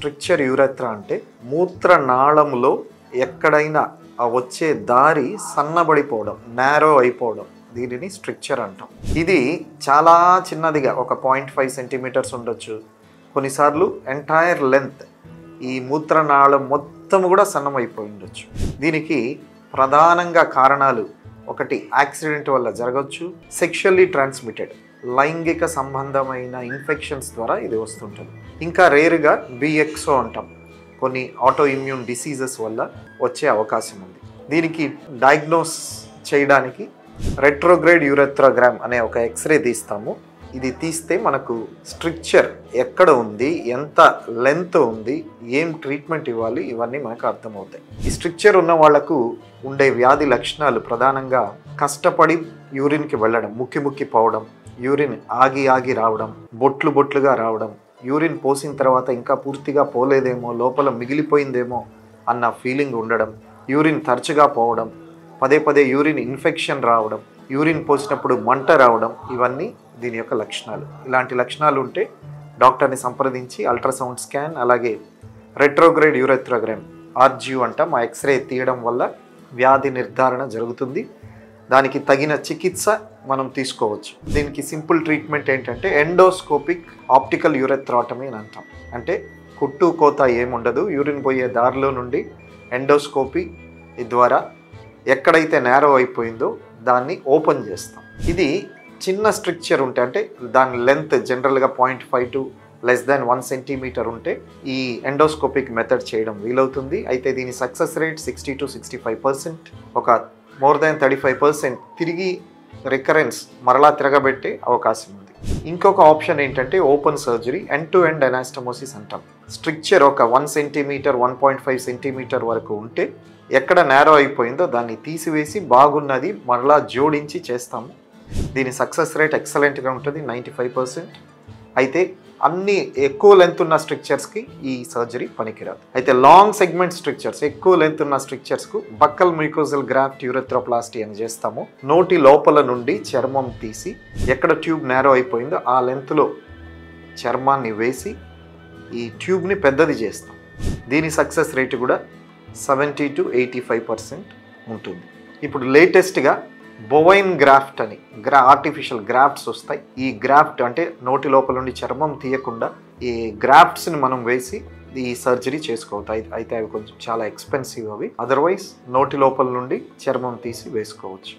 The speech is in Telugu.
స్ట్రిక్చర్ యూరెత్రా అంటే మూత్రనాళంలో ఎక్కడైనా వచ్చే దారి సన్నబడిపోవడం, నేరో అయిపోవడం, దీనిని స్ట్రిక్చర్ అంటాం. ఇది చాలా చిన్నదిగా ఒక 0.5 సెంటీమీటర్స్ ఉండొచ్చు. కొన్నిసార్లు ఎంటైర్ లెంత్ ఈ మూత్రనాళం మొత్తం కూడా సన్నమైపోయి ఉండొచ్చు. దీనికి ప్రధానంగా కారణాలు ఒకటి యాక్సిడెంట్ వల్ల జరగవచ్చు, సెక్షువల్లీ ట్రాన్స్మిటెడ్ లైంగిక సంబంధమైన ఇన్ఫెక్షన్స్ ద్వారా ఇది వస్తుంటుంది. ఇంకా రేరుగా బిఎక్సో అంటాం, కొన్ని ఆటో ఇమ్యూన్ డిసీజెస్ వల్ల వచ్చే అవకాశం ఉంది. దీనికి డయాగ్నోస్ చేయడానికి రెట్రోగ్రేడ్ యూరెథ్రోగ్రామ్ అనే ఒక ఎక్స్రే తీస్తాము. ఇది తీస్తే మనకు స్ట్రిక్చర్ ఎక్కడ ఉంది, ఎంత లెంత్ ఉంది, ఏం ట్రీట్మెంట్ ఇవ్వాలి, ఇవన్నీ మనకు అర్థమవుతాయి. ఈ స్ట్రిక్చర్ ఉన్న వాళ్లకు ఉండే వ్యాధి లక్షణాలు ప్రధానంగా కష్టపడి యూరిన్కి వెళ్ళడం, ముక్కి పోవడం, యూరిన్ ఆగి రావడం, బొట్లుగా రావడం, యూరిన్ పోసిన తర్వాత ఇంకా పూర్తిగా పోలేదేమో, లోపల మిగిలిపోయిందేమో అన్న ఫీలింగ్ ఉండడం, యూరిన్ తరచుగా పోవడం, పదే యూరిన్ ఇన్ఫెక్షన్ రావడం, యూరిన్ పోసినప్పుడు మంట రావడం, ఇవన్నీ దీని యొక్క లక్షణాలు. ఇలాంటి లక్షణాలు ఉంటే డాక్టర్ని సంప్రదించి అల్ట్రాసౌండ్ స్కాన్, అలాగే రెట్రోగ్రేడ్ యూరెథ్రోగ్రామ్ ఆర్జియు అంటాం, ఆ ఎక్స్రే తీయడం వల్ల వ్యాధి నిర్ధారణ జరుగుతుంది. దానికి తగిన చికిత్స మనం తీసుకోవచ్చు. దీనికి సింపుల్ ట్రీట్మెంట్ ఏంటంటే ఎండోస్కోపిక్ ఆప్టికల్ యూరెథ్రాటమీ అని అంటాం. అంటే కుట్టు కోత ఏముండదు, యూరిన్ పోయే దారిలో నుండి ఎండోస్కోపీ ద్వారా ఎక్కడైతే నేరో అయిపోయిందో దాన్ని ఓపెన్ చేస్తాం. ఇది చిన్న స్ట్రిక్చర్ ఉంటే, అంటే దాని లెంత్ జనరల్గా 0.5 to <1 సెంటీమీటర్ ఉంటే ఈ ఎండోస్కోపిక్ మెథడ్ చేయడం వీలవుతుంది. అయితే దీని సక్సెస్ రేట్ 60 to 65%. ఒక more than 35% తిరిగి రికరెన్స్ మరలా తిరగబెట్టే అవకాశం ఉంది. ఇంకొక ఆప్షన్ ఏంటంటే open surgery, end to end anastomosis అంటాం. స్ట్రిక్చర్ ఒక 1 సెంటీమీటర్ 1.5 సెంటీమీటర్ వరకు ఉంటే ఎక్కడ నేరో అయిపోయిందో దాన్ని తీసివేసి బాగున్నది మరలా జోడించి చేస్తాము. దీని సక్సెస్ రేట్ ఎక్సలెంట్గా ఉంటుంది, 95%. అయితే అన్ని ఎక్కువ లెంత్ ఉన్న స్ట్రిక్చర్స్కి ఈ సర్జరీ పనికిరాదు. అయితే లాంగ్ సెగ్మెంట్ స్ట్రిక్చర్స్, ఎక్కువ లెంత్ ఉన్న స్ట్రిక్చర్స్కు బక్కల్ మ్యూకోజల్ గ్రాఫ్ట్ యూరెథ్రోప్లాస్టీ అని చేస్తాము. నోటి లోపల నుండి చర్మం తీసి ఎక్కడ ట్యూబ్ నేరో అయిపోయిందో ఆ లెంత్లో చర్మాన్ని వేసి ఈ ట్యూబ్ని పెద్దది చేస్తాం. దీని సక్సెస్ రేటు కూడా 70 to 85% ఉంటుంది. ఇప్పుడు లేటెస్ట్గా బొవైన్ గ్రాఫ్ట్ అని ఆర్టిఫిషియల్ గ్రాఫ్ట్స్ వస్తాయి. ఈ గ్రాఫ్ట్ అంటే నోటి లోపల నుండి చర్మం తీయకుండా ఈ గ్రాఫ్ట్స్ని మనం వేసి ఈ సర్జరీ చేసుకోవచ్చు. అయితే అవి కొంచెం చాలా ఎక్స్పెన్సివ్ అవి. అదర్వైజ్ నోటి లోపల నుండి చర్మం తీసి వేసుకోవచ్చు.